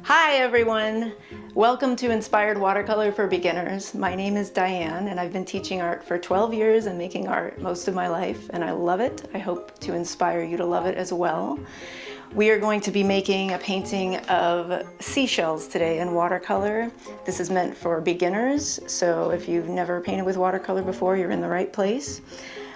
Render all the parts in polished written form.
Hi everyone! Welcome to Inspired Watercolor for Beginners. My name is Diane and I've been teaching art for 12 years and making art most of my life, and I love it. I hope to inspire you to love it as well. We are going to be making a painting of seashells today in watercolor. This is meant for beginners, so if you've never painted with watercolor before, you're in the right place.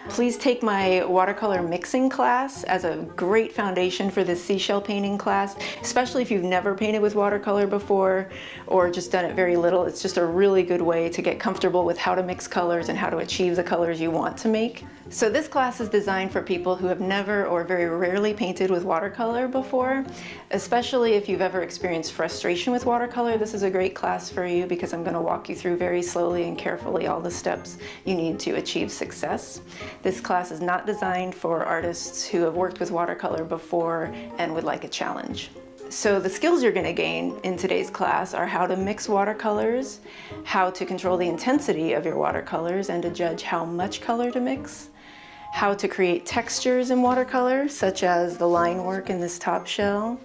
Please take my watercolor mixing class as a great foundation for this seashell painting class, especially if you've never painted with watercolor before or just done it very little. It's just a really good way to get comfortable with how to mix colors and how to achieve the colors you want to make. So this class is designed for people who have never or very rarely painted with watercolor before, especially if you've ever experienced frustration with watercolor. This is a great class for you because I'm going to walk you through very slowly and carefully all the steps you need to achieve success. This class is not designed for artists who have worked with watercolor before and would like a challenge. So the skills you're going to gain in today's class are how to mix watercolors, how to control the intensity of your watercolors and to judge how much color to mix, how to create textures in watercolor, such as the line work in this top shell,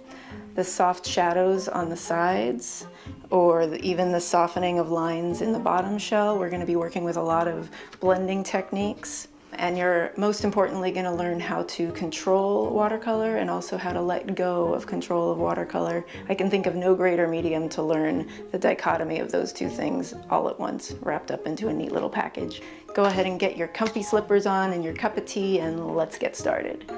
the soft shadows on the sides, or even the softening of lines in the bottom shell. We're going to be working with a lot of blending techniques. And you're most importantly going to learn how to control watercolor and also how to let go of control of watercolor. I can think of no greater medium to learn the dichotomy of those two things all at once, wrapped up into a neat little package. Go ahead and get your comfy slippers on and your cup of tea and let's get started.